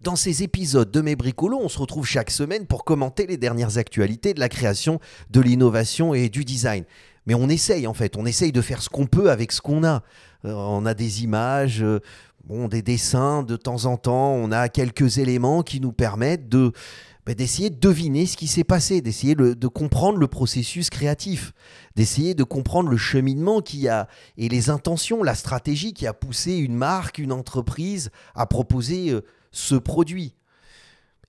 Dans ces épisodes de Mes Bricolos, on se retrouve chaque semaine pour commenter les dernières actualités de la création, de l'innovation et du design. Mais on essaye de faire ce qu'on peut avec ce qu'on a. On a des images, des dessins de temps en temps, on a quelques éléments qui nous permettent d'essayer de deviner ce qui s'est passé, d'essayer de comprendre le processus créatif, d'essayer de comprendre le cheminement et les intentions, la stratégie qui a poussé une marque, une entreprise à proposer ce produit.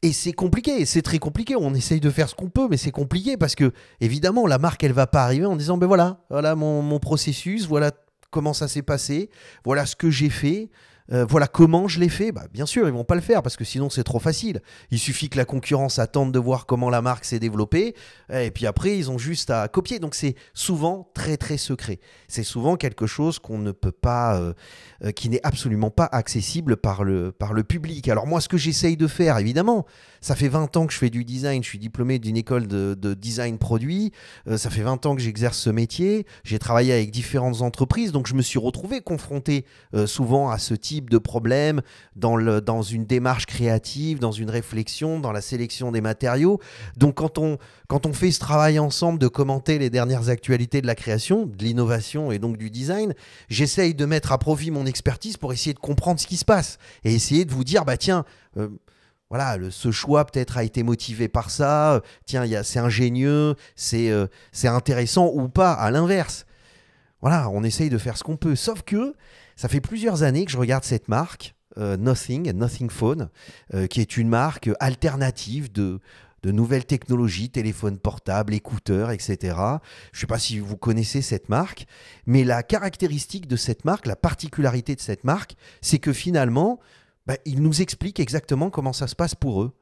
Et c'est compliqué, c'est très compliqué. On essaye de faire ce qu'on peut, mais c'est compliqué parce que, évidemment, la marque, elle ne va pas arriver en disant voilà mon processus, voilà comment ça s'est passé, voilà ce que j'ai fait. Voilà comment je l'ai fait. Bien sûr, ils ne vont pas le faire parce que sinon c'est trop facile. Il suffit que la concurrence attende de voir comment la marque s'est développée et puis après ils ont juste à copier. Donc c'est souvent très très secret. C'est souvent quelque chose qu'on ne peut pas, qui n'est absolument pas accessible par le public. Alors moi, ce que j'essaye de faire, évidemment, ça fait 20 ans que je fais du design. Je suis diplômé d'une école de design produit. Ça fait 20 ans que j'exerce ce métier. J'ai travaillé avec différentes entreprises, donc je me suis retrouvé confronté souvent à ce type de problème dans une démarche créative, dans une réflexion, dans la sélection des matériaux. Donc quand on fait ce travail ensemble de commenter les dernières actualités de la création, de l'innovation et donc du design, j'essaye de mettre à profit mon expertise pour essayer de comprendre ce qui se passe et essayer de vous dire, voilà, ce choix peut-être a été motivé par ça, c'est ingénieux, c'est intéressant ou pas, à l'inverse. Voilà, on essaye de faire ce qu'on peut. Sauf que ça fait plusieurs années que je regarde cette marque, Nothing Phone, qui est une marque alternative de nouvelles technologies, téléphones portables, écouteurs, etc. Je ne sais pas si vous connaissez cette marque, mais la caractéristique de cette marque, la particularité de cette marque, c'est que finalement, ils nous expliquent exactement comment ça se passe pour eux.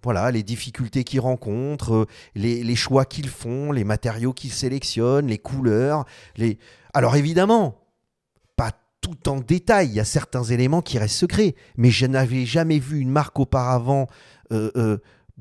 Voilà, les difficultés qu'ils rencontrent, les choix qu'ils font, les matériaux qu'ils sélectionnent, les couleurs. Alors évidemment, pas tout en détail, il y a certains éléments qui restent secrets, mais je n'avais jamais vu une marque auparavant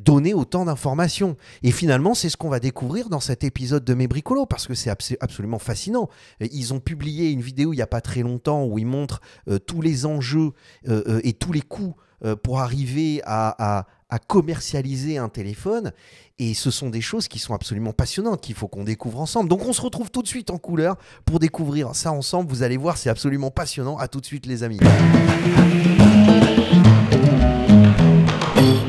donner autant d'informations. Et finalement, c'est ce qu'on va découvrir dans cet épisode de Mes Bricolos, parce que c'est absolument fascinant. Ils ont publié une vidéo il n'y a pas très longtemps où ils montrent tous les enjeux et tous les coûts pour arriver à commercialiser un téléphone. Et ce sont des choses qui sont absolument passionnantes, qu'il faut qu'on découvre ensemble. Donc on se retrouve tout de suite en couleur pour découvrir ça ensemble. Vous allez voir, c'est absolument passionnant. À tout de suite les amis.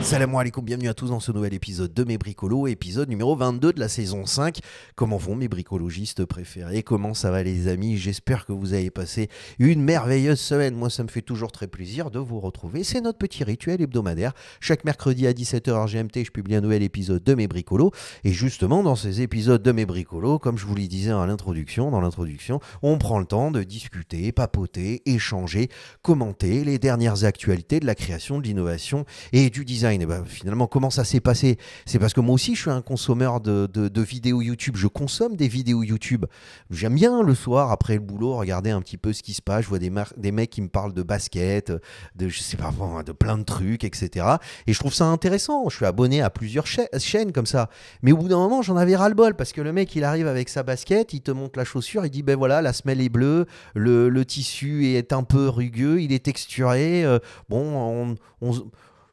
Salam alaikum, bienvenue à tous dans ce nouvel épisode de Mes Bricolos, épisode numéro 22 de la saison 5. Comment vont mes bricologistes préférés? Comment ça va les amis? J'espère que vous avez passé une merveilleuse semaine. Moi, ça me fait toujours très plaisir de vous retrouver. C'est notre petit rituel hebdomadaire. Chaque mercredi à 17h GMT, je publie un nouvel épisode de Mes Bricolos. Et justement, dans ces épisodes de Mes Bricolos, comme je vous le disais dans l'introduction, on prend le temps de discuter, papoter, échanger, commenter les dernières actualités de la création, de l'innovation et du design. Et finalement, comment ça s'est passé? C'est parce que moi aussi, je suis un consommeur de vidéos YouTube. Je consomme des vidéos YouTube. J'aime bien le soir, après le boulot, regarder un petit peu ce qui se passe. Je vois des mecs qui me parlent de basket, de plein de trucs, etc. Et je trouve ça intéressant. Je suis abonné à plusieurs chaînes comme ça. Mais au bout d'un moment, j'en avais ras-le-bol parce que le mec, il arrive avec sa basket, il te montre la chaussure, il dit, voilà, la semelle est bleue, le tissu est un peu rugueux, il est texturé.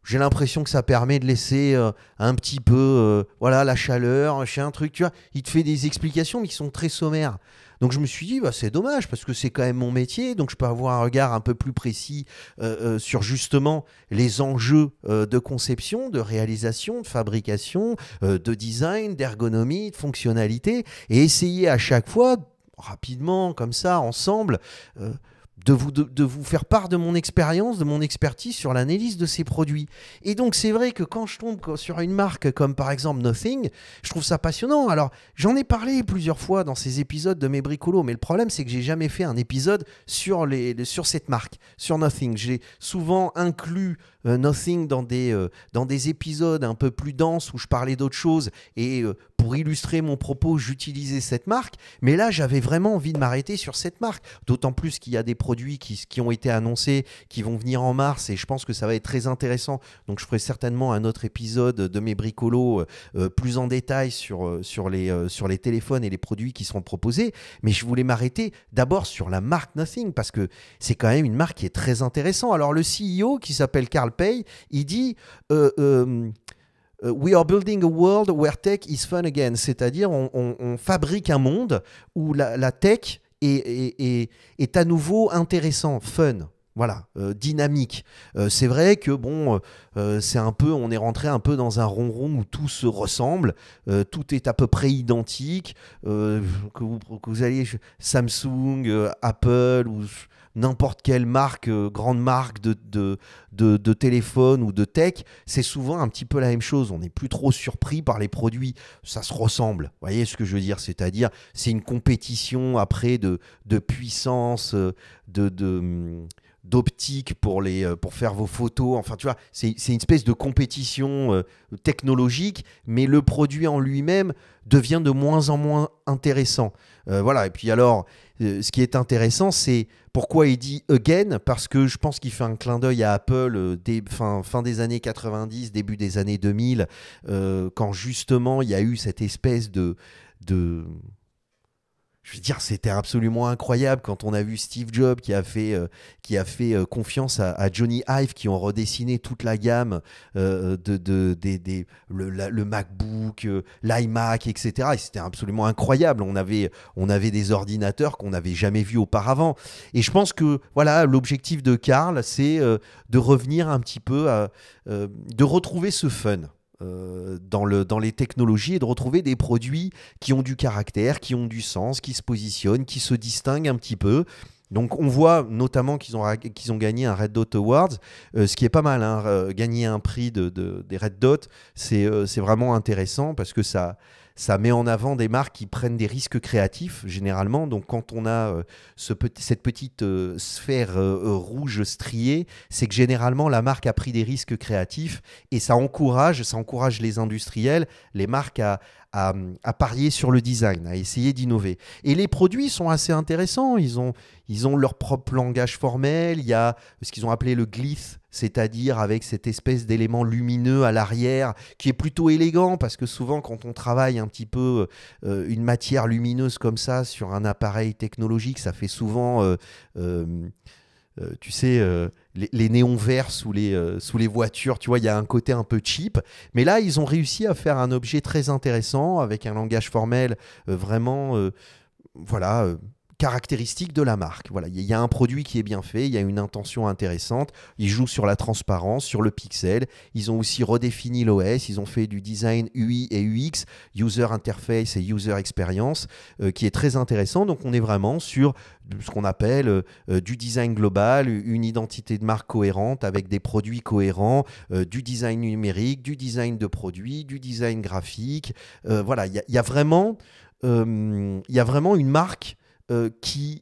J'ai l'impression que ça permet de laisser un petit peu la chaleur, un truc, tu vois. Il te fait des explications mais qui sont très sommaires. Donc je me suis dit, c'est dommage parce que c'est quand même mon métier, donc je peux avoir un regard un peu plus précis sur justement les enjeux de conception, de réalisation, de fabrication, de design, d'ergonomie, de fonctionnalité, et essayer à chaque fois, rapidement, comme ça, ensemble, de vous faire part de mon expérience, de mon expertise sur l'analyse de ces produits. Et donc c'est vrai que quand je tombe sur une marque comme par exemple Nothing, je trouve ça passionnant. Alors j'en ai parlé plusieurs fois dans ces épisodes de Mes Bricolos, mais le problème c'est que j'ai jamais fait un épisode sur cette marque, sur Nothing. J'ai souvent inclus Nothing dans des épisodes un peu plus denses où je parlais d'autres choses et pour illustrer mon propos, j'utilisais cette marque. Mais là, j'avais vraiment envie de m'arrêter sur cette marque. D'autant plus qu'il y a des produits produits qui ont été annoncés, qui vont venir en mars, et je pense que ça va être très intéressant. Donc je ferai certainement un autre épisode de mes bricolos plus en détail sur les téléphones et les produits qui seront proposés. Mais je voulais m'arrêter d'abord sur la marque Nothing, parce que c'est quand même une marque qui est très intéressante. Alors le CEO, qui s'appelle Carl Pei, il dit We are building a world where tech is fun again. C'est-à-dire on fabrique un monde où la tech est à nouveau intéressant, fun. Voilà, dynamique. C'est vrai que bon, c'est un peu, on est rentré un peu dans un ronron où tout se ressemble, tout est à peu près identique. Que vous alliez Samsung, Apple ou n'importe quelle marque, grande marque de téléphone ou de tech, c'est souvent un petit peu la même chose. On n'est plus trop surpris par les produits. Ça se ressemble. Vous voyez ce que je veux dire? C'est-à-dire, c'est une compétition après de puissance, d'optique pour faire vos photos. Enfin, tu vois, c'est une espèce de compétition technologique, mais le produit en lui-même devient de moins en moins intéressant. Voilà. Et puis alors, ce qui est intéressant, c'est pourquoi il dit again, parce que je pense qu'il fait un clin d'œil à Apple fin des années 90, début des années 2000, quand justement il y a eu cette espèce de je veux dire, c'était absolument incroyable quand on a vu Steve Jobs qui a fait confiance à Johnny Ive, qui ont redessiné toute la gamme le MacBook, l'iMac, etc. Et c'était absolument incroyable. On avait des ordinateurs qu'on n'avait jamais vus auparavant. Et je pense que voilà, l'objectif de Carl, c'est de revenir un petit peu de retrouver ce fun. Dans les technologies, et de retrouver des produits qui ont du caractère, qui ont du sens, qui se positionnent, qui se distinguent un petit peu. Donc on voit notamment qu'ils ont gagné un Red Dot Awards, ce qui est pas mal, hein. Gagner un prix des Red Dot, c'est vraiment intéressant parce que ça met en avant des marques qui prennent des risques créatifs, généralement. Donc, quand on a cette petite sphère rouge striée, c'est que généralement, la marque a pris des risques créatifs et ça encourage les industriels, les marques à parier sur le design, à essayer d'innover. Et les produits sont assez intéressants. Ils ont leur propre langage formel. Il y a ce qu'ils ont appelé le glyph, c'est-à-dire avec cette espèce d'élément lumineux à l'arrière qui est plutôt élégant, parce que souvent quand on travaille un petit peu une matière lumineuse comme ça sur un appareil technologique, ça fait souvent tu sais, les néons verts sous les voitures, tu vois, il y a un côté un peu cheap. Mais là, ils ont réussi à faire un objet très intéressant avec un langage formel vraiment, voilà, caractéristique de la marque. Voilà, il y a un produit qui est bien fait, il y a une intention intéressante. Ils jouent sur la transparence, sur le pixel. Ils ont aussi redéfini l'OS. Ils ont fait du design UI et UX, User Interface et User Experience, qui est très intéressant. Donc, on est vraiment sur ce qu'on appelle du design global, une identité de marque cohérente avec des produits cohérents, du design numérique, du design de produits, du design graphique. Voilà, il y a vraiment une marque qui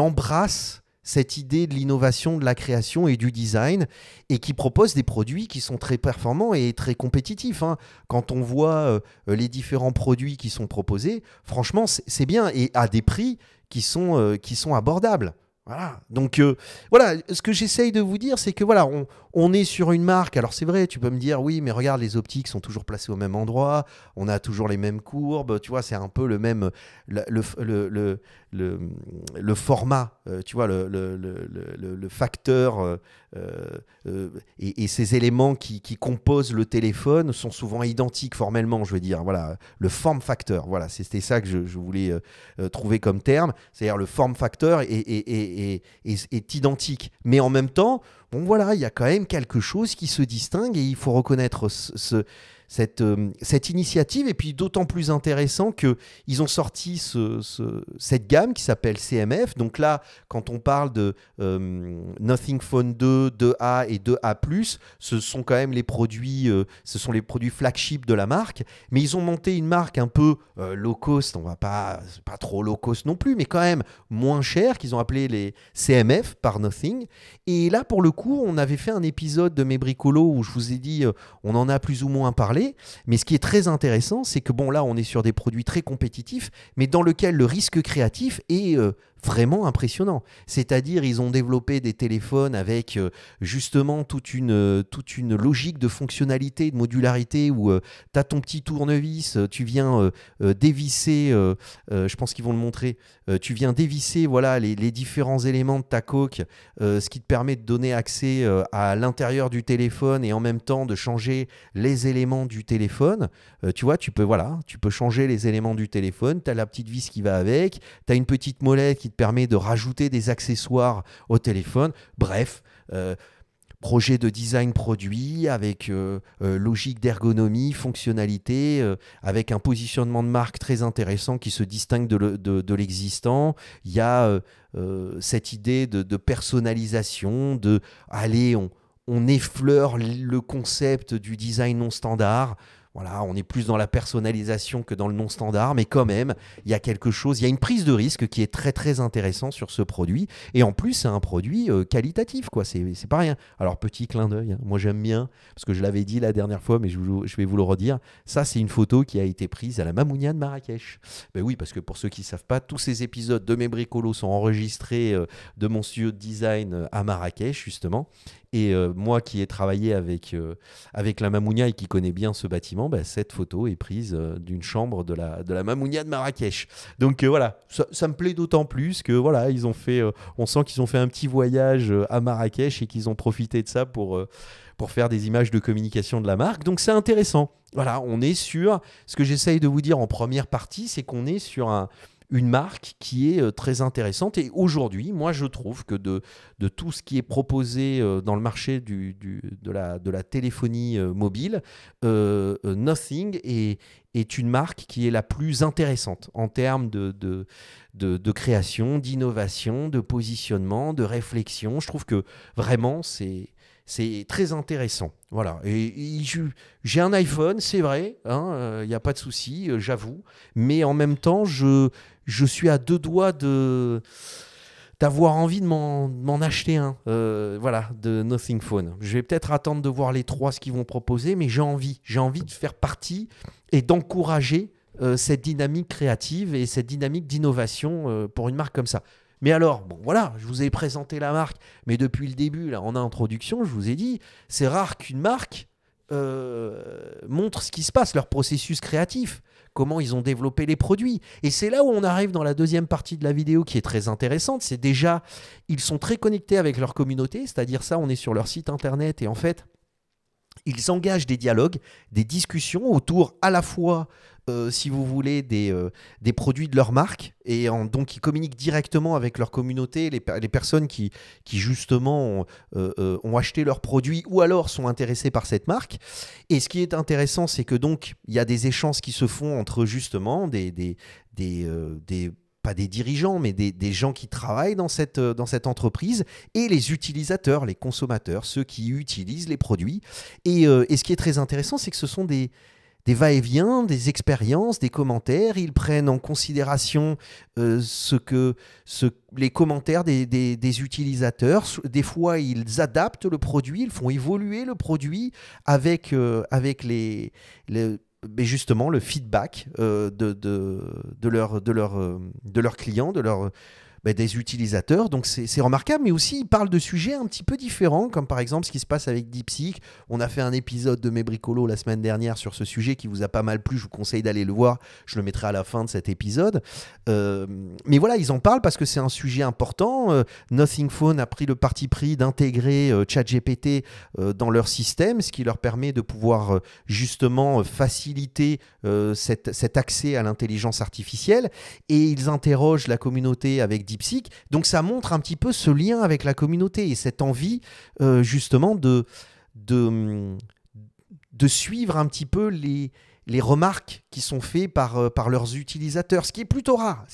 embrasse cette idée de l'innovation, de la création et du design, et qui propose des produits qui sont très performants et très compétitifs, hein. Quand on voit les différents produits qui sont proposés, franchement, c'est bien, et à des prix qui sont abordables. Voilà. Donc voilà, ce que j'essaye de vous dire, c'est que voilà, on est sur une marque. Alors c'est vrai, tu peux me dire oui, mais regarde, les optiques sont toujours placées au même endroit, on a toujours les mêmes courbes, tu vois, c'est un peu le même le format, tu vois, le facteur et ces éléments qui composent le téléphone sont souvent identiques formellement, je veux dire. Voilà, le form factor, voilà, c'était ça que je voulais trouver comme terme, c'est-à-dire le form factor est identique, mais en même temps, bon voilà, il y a quand même quelque chose qui se distingue et il faut reconnaître cette initiative, et puis d'autant plus intéressant qu'ils ont sorti cette gamme qui s'appelle CMF. Donc là, quand on parle de Nothing Phone 2, 2A et 2A+, ce sont quand même les produits flagship de la marque, mais ils ont monté une marque un peu low cost, on va pas trop low cost non plus, mais quand même moins cher, qu'ils ont appelé les CMF par Nothing. Et là, pour le coup, on avait fait un épisode de Mes Bricolos où je vous ai dit, on en a plus ou moins parlé. Mais ce qui est très intéressant, c'est que bon, là, on est sur des produits très compétitifs, mais dans lequel le risque créatif est vraiment impressionnant. C'est-à-dire, ils ont développé des téléphones avec justement toute une logique de fonctionnalité, de modularité où tu as ton petit tournevis, tu viens dévisser, je pense qu'ils vont le montrer, tu viens dévisser voilà, les différents éléments de ta coque, ce qui te permet de donner accès à l'intérieur du téléphone et en même temps de changer les éléments du téléphone. Tu vois, tu peux changer les éléments du téléphone, tu as la petite vis qui va avec, tu as une petite molette qui te permet de rajouter des accessoires au téléphone. Bref, projet de design produit avec logique d'ergonomie, fonctionnalité, avec un positionnement de marque très intéressant qui se distingue de l'existant. Il y a cette idée de personnalisation, allez, on effleure le concept du design non standard. Voilà, on est plus dans la personnalisation que dans le non-standard, mais quand même, il y a quelque chose, il y a une prise de risque qui est très très intéressant sur ce produit. Et en plus, c'est un produit qualitatif, quoi. C'est pas rien. Alors, petit clin d'œil, hein. Moi j'aime bien, parce que je l'avais dit la dernière fois, mais je vais vous le redire. Ça, c'est une photo qui a été prise à la Mamounia de Marrakech. Ben oui, parce que pour ceux qui ne savent pas, tous ces épisodes de Mes Bricolos sont enregistrés de mon studio de design à Marrakech, justement. Et moi qui ai travaillé avec la Mamounia et qui connais bien ce bâtiment, bah, cette photo est prise d'une chambre de la Mamounia de Marrakech. Donc voilà, ça me plaît d'autant plus que voilà, on sent qu'ils ont fait un petit voyage à Marrakech et qu'ils ont profité de ça pour faire des images de communication de la marque. Donc c'est intéressant. Voilà, on est sur, ce que j'essaye de vous dire en première partie, c'est qu'on est sur une marque qui est très intéressante. Et aujourd'hui, moi, je trouve que de tout ce qui est proposé dans le marché de la téléphonie mobile, Nothing est une marque qui est la plus intéressante en termes de création, d'innovation, de positionnement, de réflexion. Je trouve que vraiment, c'est très intéressant. Voilà. Et j'ai un iPhone, c'est vrai, il n'y a pas de souci, j'avoue. Mais en même temps, je suis à deux doigts d'avoir envie de m'en acheter un. Voilà, de Nothing Phone. Je vais peut-être attendre de voir les trois ce qu'ils vont proposer, mais j'ai envie de faire partie et d'encourager cette dynamique créative et cette dynamique d'innovation pour une marque comme ça. Mais alors, bon voilà, je vous ai présenté la marque, mais depuis le début, là, en introduction, je vous ai dit, c'est rare qu'une marque montre ce qui se passe, leur processus créatif, comment ils ont développé les produits. Et c'est là où on arrive dans la deuxième partie de la vidéo qui est très intéressante, c'est déjà, ils sont très connectés avec leur communauté, c'est-à-dire ça, on est sur leur site internet et en fait, ils engagent des dialogues, des discussions autour à la fois, si vous voulez, des produits de leur marque. Et donc, ils communiquent directement avec leur communauté, les personnes qui justement ont acheté leurs produits ou alors sont intéressées par cette marque. Et ce qui est intéressant, c'est que donc, il y a des échanges qui se font entre justement pas des dirigeants, mais des gens qui travaillent dans cette entreprise et les utilisateurs, les consommateurs, ceux qui utilisent les produits. Et ce qui est très intéressant, c'est que ce sont des va-et-vient, des expériences, des commentaires. Ils prennent en considération les commentaires des utilisateurs. Des fois, ils adaptent le produit, ils font évoluer le produit avec mais justement le feedback de leurs clients, des utilisateurs. Donc c'est remarquable, mais aussi ils parlent de sujets un petit peu différents, comme par exemple ce qui se passe avec DeepSeek. On a fait un épisode de Mes Bricolos la semaine dernière sur ce sujet qui vous a pas mal plu, je vous conseille d'aller le voir, je le mettrai à la fin de cet épisode. Mais voilà, ils en parlent parce que c'est un sujet important. Nothing Phone a pris le parti pris d'intégrer ChatGPT dans leur système, ce qui leur permet de pouvoir justement faciliter cet accès à l'intelligence artificielle, et ils interrogent la communauté avec DeepSeek. Donc ça montre un petit peu ce lien avec la communauté et cette envie justement de suivre un petit peu les remarques qui sont faites par leurs utilisateurs, ce qui est plutôt rare.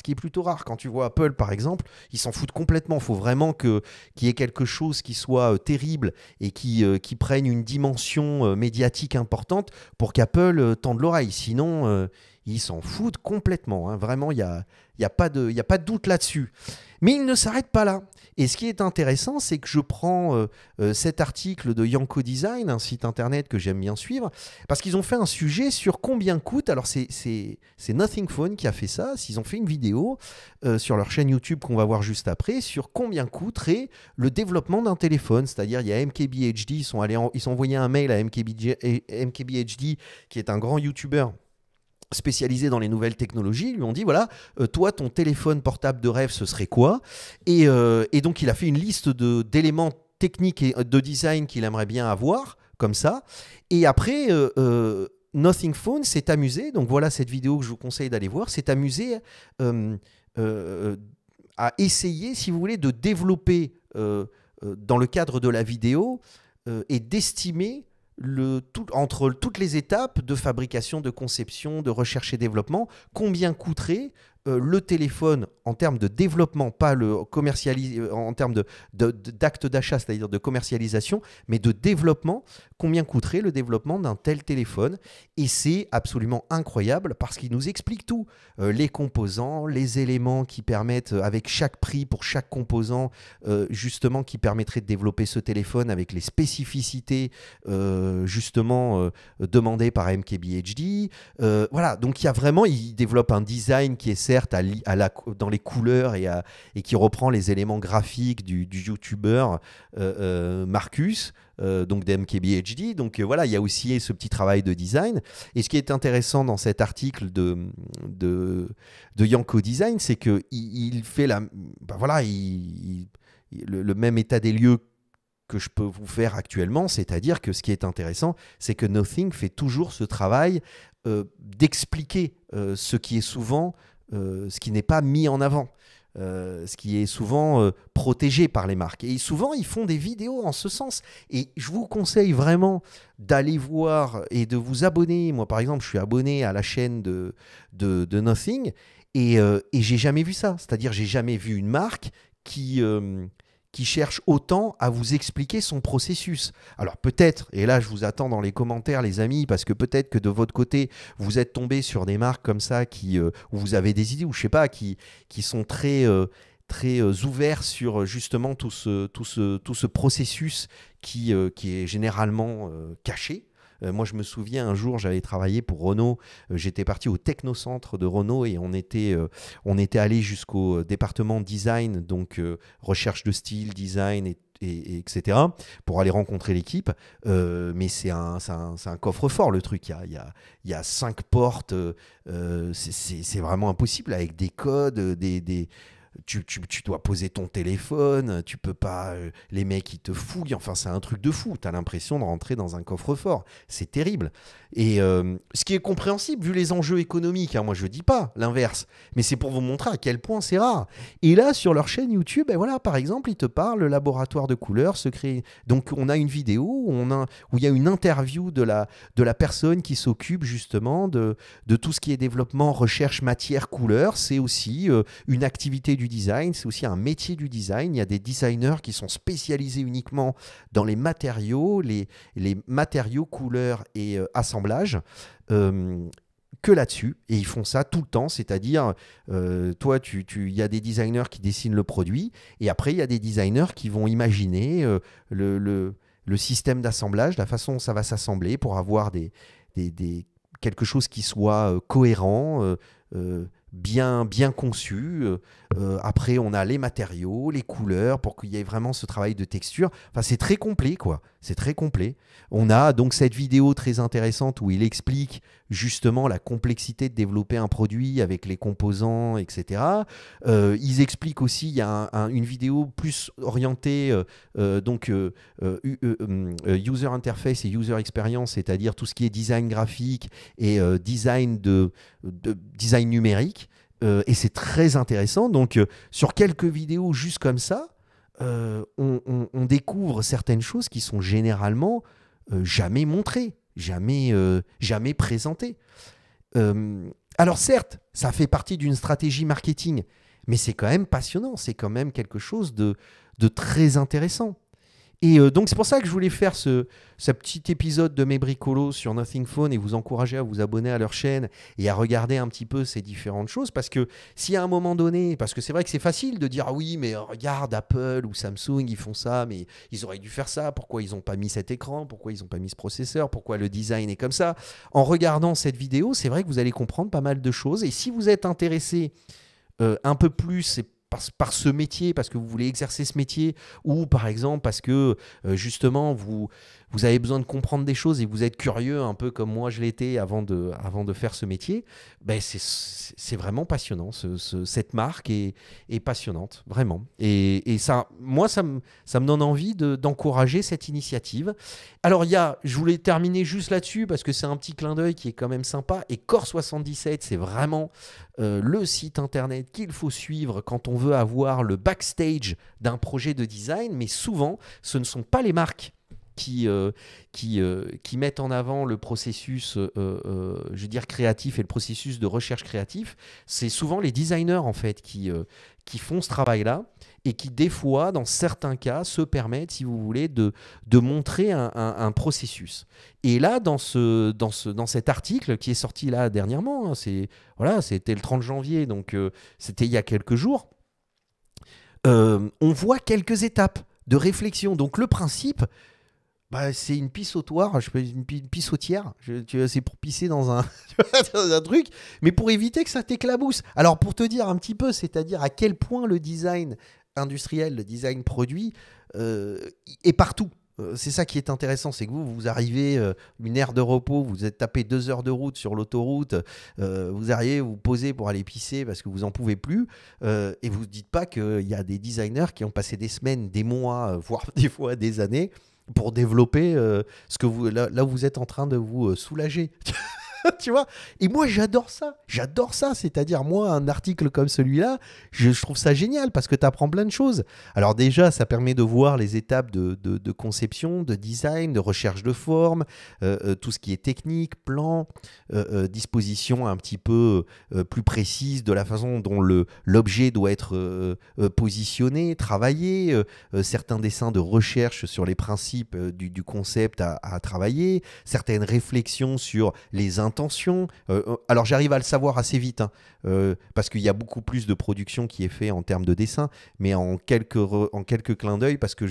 Quand tu vois Apple, par exemple, ils s'en foutent complètement. Il faut vraiment qu'il y ait quelque chose qui soit terrible et qui prenne une dimension médiatique importante pour qu'Apple tende l'oreille. Sinon, Ils s'en foutent complètement. Hein. Vraiment, il y a pas de doute là-dessus. Mais ils ne s'arrêtent pas là. Et ce qui est intéressant, c'est que je prends cet article de Yanko Design, un site internet que j'aime bien suivre, parce qu'ils ont fait un sujet sur combien coûte. Alors, c'est Nothing Phone qui a fait ça. Ils ont fait une vidéo sur leur chaîne YouTube qu'on va voir juste après, sur combien coûterait le développement d'un téléphone. C'est-à-dire, il y a MKBHD, ils sont envoyés un mail à MKBHD, qui est un grand YouTuber spécialisé dans les nouvelles technologies, ils lui ont dit voilà, toi ton téléphone portable de rêve ce serait quoi, et donc il a fait une liste d'éléments techniques et de design qu'il aimerait bien avoir comme ça, et après Nothing Phone s'est amusé, donc voilà cette vidéo que je vous conseille d'aller voir, s'est amusé à essayer, si vous voulez, de développer dans le cadre de la vidéo et d'estimer entre toutes les étapes de fabrication, de conception, de recherche et développement, combien coûterait le téléphone en termes de développement, pas en termes d'acte d'achat, c'est-à-dire de commercialisation, mais de développement, combien coûterait le développement d'un tel téléphone. Et c'est absolument incroyable parce qu'il nous explique tout. Les composants, les éléments qui permettent, avec chaque prix pour chaque composant, justement, qui permettrait de développer ce téléphone avec les spécificités, justement, demandées par MKBHD. Voilà, donc il développe un design qui est certes dans les couleurs et qui reprend les éléments graphiques du youtubeur Marcus, donc d'MKBHD. Donc voilà, il y a aussi ce petit travail de design. Et ce qui est intéressant dans cet article de Yanko Design, c'est qu'il fait le même état des lieux que je peux vous faire actuellement, c'est-à-dire que ce qui est intéressant, c'est que Nothing fait toujours ce travail d'expliquer ce qui est souvent ce qui n'est pas mis en avant, ce qui est souvent protégé par les marques. Et souvent, ils font des vidéos en ce sens. Et je vous conseille vraiment d'aller voir et de vous abonner. Moi, par exemple, je suis abonné à la chaîne de Nothing et j'ai jamais vu ça. C'est-à-dire, j'ai jamais vu une marque qui cherche autant à vous expliquer son processus. Alors peut-être, et là je vous attends dans les commentaires les amis, parce que peut-être que de votre côté, vous êtes tombé sur des marques comme ça où vous avez des idées, ou je sais pas, qui sont très ouverts sur justement tout ce processus qui est généralement caché. Moi, je me souviens, un jour, j'avais travaillé pour Renault. J'étais parti au technocentre de Renault et on était allé jusqu'au département design, donc recherche de style, design, etc., pour aller rencontrer l'équipe. Mais c'est un coffre-fort, le truc. Il y a 5 portes. C'est vraiment impossible avec des codes, tu dois poser ton téléphone, tu peux pas, les mecs ils te fouillent, enfin c'est un truc de fou, tu as l'impression de rentrer dans un coffre-fort, c'est terrible. Et ce qui est compréhensible vu les enjeux économiques, hein, moi je dis pas l'inverse, mais c'est pour vous montrer à quel point c'est rare. Et là sur leur chaîne YouTube, ben voilà, par exemple, ils te parlent le laboratoire de couleurs secret. Donc on a une vidéo où il y a une interview de la personne qui s'occupe justement de tout ce qui est développement, recherche, matière, couleur. C'est aussi une activité du design, c'est aussi un métier du design. Il y a des designers qui sont spécialisés uniquement dans les matériaux, les matériaux, couleurs et assemblage. Que là-dessus, et ils font ça tout le temps, c'est-à-dire toi, il y a des designers qui dessinent le produit, et après il y a des designers qui vont imaginer le système d'assemblage, la façon dont ça va s'assembler pour avoir quelque chose qui soit cohérent, bien conçu. Après, on a les matériaux, les couleurs, pour qu'il y ait vraiment ce travail de texture. Enfin, c'est très complet, quoi. C'est très complet. On a donc cette vidéo très intéressante où il explique justement la complexité de développer un produit avec les composants, etc. Ils expliquent aussi, il y a une vidéo plus orientée user interface et user experience, c'est-à-dire tout ce qui est design graphique et design design numérique. Et c'est très intéressant. Donc, sur quelques vidéos juste comme ça, on découvre certaines choses qui sont généralement jamais montrées, jamais présentées. Alors certes, ça fait partie d'une stratégie marketing, mais c'est quand même passionnant, c'est quand même quelque chose de très intéressant. Et donc c'est pour ça que je voulais faire ce petit épisode de mes bricolos sur Nothing Phone et vous encourager à vous abonner à leur chaîne et à regarder un petit peu ces différentes choses. Parce que si à un moment donné, parce que c'est vrai que c'est facile de dire ah oui mais regarde Apple ou Samsung ils font ça, mais ils auraient dû faire ça, pourquoi ils n'ont pas mis cet écran, pourquoi ils n'ont pas mis ce processeur, pourquoi le design est comme ça. En regardant cette vidéo, c'est vrai que vous allez comprendre pas mal de choses. Et si vous êtes intéressé un peu plus par ce métier, parce que vous voulez exercer ce métier, ou par exemple parce que justement vous avez besoin de comprendre des choses et vous êtes curieux, un peu comme moi je l'étais avant de faire ce métier, ben c'est vraiment passionnant. Cette marque est passionnante, vraiment. Et ça, moi, ça me donne envie d'encourager cette initiative. Alors, je voulais terminer juste là-dessus parce que c'est un petit clin d'œil qui est quand même sympa. Et Core77, c'est vraiment le site internet qu'il faut suivre quand on veut avoir le backstage d'un projet de design. Mais souvent, ce ne sont pas les marques qui mettent en avant le processus je veux dire créatif et le processus de recherche créatif. C'est souvent les designers en fait qui font ce travail-là et qui des fois, dans certains cas, se permettent, si vous voulez, de montrer un processus. Et là, dans cet article qui est sorti là dernièrement, c'était le 30 janvier, donc c'était il y a quelques jours, on voit quelques étapes de réflexion. Donc le principe, c'est une pissotoire, une pissotière, c'est pour pisser dans un, dans un truc, mais pour éviter que ça t'éclabousse. Alors pour te dire un petit peu, c'est-à-dire à quel point le design industriel, le design produit est partout. C'est ça qui est intéressant, c'est que vous arrivez une aire de repos, vous êtes tapé 2 heures de route sur l'autoroute, vous arrivez, vous posez pour aller pisser parce que vous n'en pouvez plus, et vous ne dites pas qu'il y a des designers qui ont passé des semaines, des mois, voire des fois des années pour développer ce que là où vous êtes en train de vous soulager. Tu vois, et moi j'adore ça, c'est-à-dire moi un article comme celui-là, je trouve ça génial parce que tu apprends plein de choses. Alors déjà ça permet de voir les étapes de conception, de design, de recherche de forme, tout ce qui est technique, plan, disposition un petit peu plus précise de la façon dont l'objet doit être positionné, travaillé, certains dessins de recherche sur les principes du concept à travailler, certaines réflexions sur les intention. Alors j'arrive à le savoir assez vite parce qu'il y a beaucoup plus de production qui est fait en termes de dessin, mais en quelques clins d'œil, parce que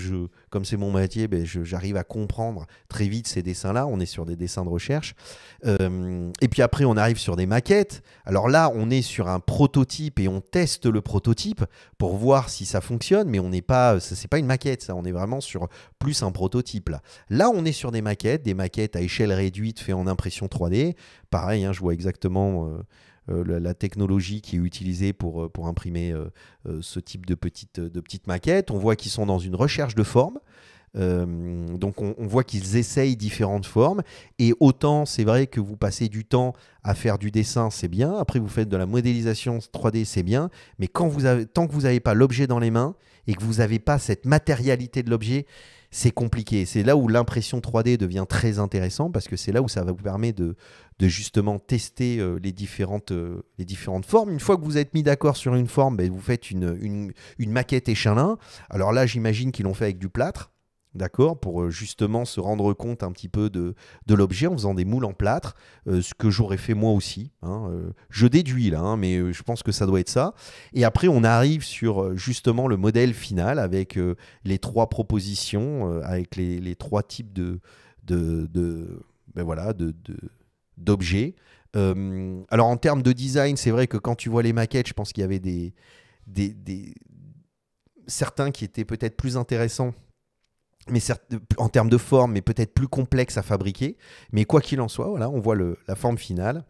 comme c'est mon métier, j'arrive à comprendre très vite ces dessins-là. On est sur des dessins de recherche. Et puis après, on arrive sur des maquettes. Alors là, on est sur un prototype et on teste le prototype pour voir si ça fonctionne, mais on n'est pas, c'est pas une maquette, ça. On est vraiment sur plus un prototype là. Là, on est sur des maquettes à échelle réduite faites en impression 3D. Pareil, je vois exactement la technologie qui est utilisée pour imprimer ce type de petites maquettes. On voit qu'ils sont dans une recherche de forme. Donc on voit qu'ils essayent différentes formes. Et autant c'est vrai que vous passez du temps à faire du dessin, c'est bien. Après, vous faites de la modélisation 3D, c'est bien. Mais tant que vous n'avez pas l'objet dans les mains et que vous n'avez pas cette matérialité de l'objet, c'est compliqué. C'est là où l'impression 3D devient très intéressant parce que c'est là où ça va vous permettre de justement tester les différentes formes. Une fois que vous êtes mis d'accord sur une forme, vous faites une maquette échelin. Alors là, j'imagine qu'ils l'ont fait avec du plâtre. D'accord, pour justement se rendre compte un petit peu de l'objet en faisant des moules en plâtre, ce que j'aurais fait moi aussi. Je déduis là, mais je pense que ça doit être ça. Et après, on arrive sur justement le modèle final avec les 3 propositions, avec les 3 types d'objets. Alors en termes de design, c'est vrai que quand tu vois les maquettes, je pense qu'il y avait certains qui étaient peut-être plus intéressants, mais en termes de forme, mais peut-être plus complexe à fabriquer. Mais quoi qu'il en soit, voilà, on voit la forme finale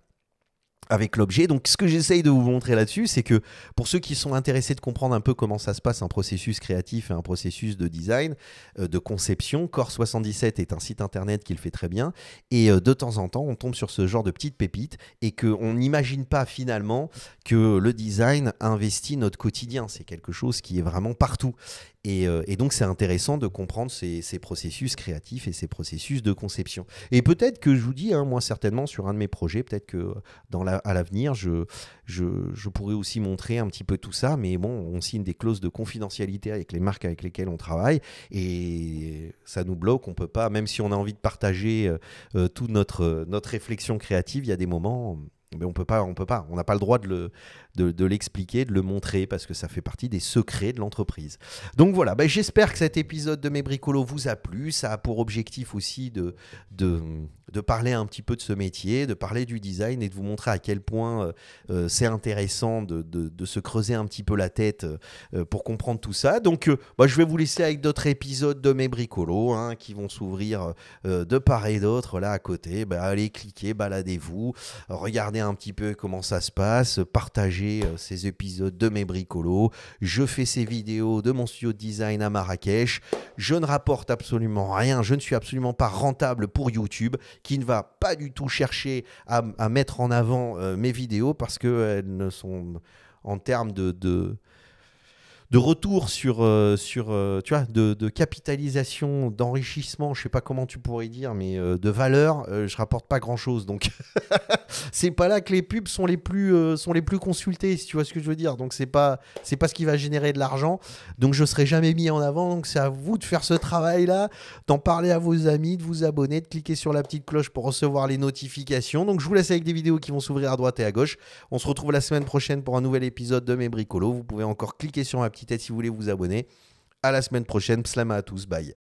avec l'objet. Donc ce que j'essaye de vous montrer là-dessus, c'est que pour ceux qui sont intéressés de comprendre un peu comment ça se passe, un processus créatif et un processus de design, de conception, Core77 est un site internet qui le fait très bien. Et de temps en temps, on tombe sur ce genre de petites pépites et qu'on n'imagine pas finalement que le design investit notre quotidien. C'est quelque chose qui est vraiment partout. Et donc, c'est intéressant de comprendre ces processus créatifs et ces processus de conception. Et peut-être que je vous dis, hein, moi, certainement, sur un de mes projets, peut-être que à l'avenir, je pourrais aussi montrer un petit peu tout ça. Mais bon, on signe des clauses de confidentialité avec les marques avec lesquelles on travaille. Et ça nous bloque. On peut pas, même si on a envie de partager toute notre réflexion créative, il y a des moments. Mais on peut pas, on n'a pas le droit de l'expliquer, de le montrer, parce que ça fait partie des secrets de l'entreprise. Donc voilà, j'espère que cet épisode de Mes Bricolos vous a plu. Ça a pour objectif aussi de parler un petit peu de ce métier, de parler du design et de vous montrer à quel point c'est intéressant de se creuser un petit peu la tête pour comprendre tout ça. Donc je vais vous laisser avec d'autres épisodes de Mes Bricolos hein, qui vont s'ouvrir de part et d'autre là à côté. Allez cliquez, baladez-vous, regardez un petit peu comment ça se passe, partagez ces épisodes de Mes Bricolos. Je fais ces vidéos de mon studio de design à Marrakech. Je ne rapporte absolument rien, je ne suis absolument pas rentable pour YouTube, qui ne va pas du tout chercher à mettre en avant mes vidéos parce qu'elles ne sont en termes de retour sur tu vois, de capitalisation, d'enrichissement, je sais pas comment tu pourrais dire, mais de valeur, je rapporte pas grand chose. Donc c'est pas là que les pubs sont les plus consultées, si tu vois ce que je veux dire. Donc c'est pas ce qui va générer de l'argent. Donc je serai jamais mis en avant. Donc c'est à vous de faire ce travail-là, d'en parler à vos amis, de vous abonner, de cliquer sur la petite cloche pour recevoir les notifications. Donc je vous laisse avec des vidéos qui vont s'ouvrir à droite et à gauche. On se retrouve la semaine prochaine pour un nouvel épisode de Mes Bricolos. Vous pouvez encore cliquer sur ma petite tête si vous voulez vous abonner. À la semaine prochaine. Pslama à tous. Bye.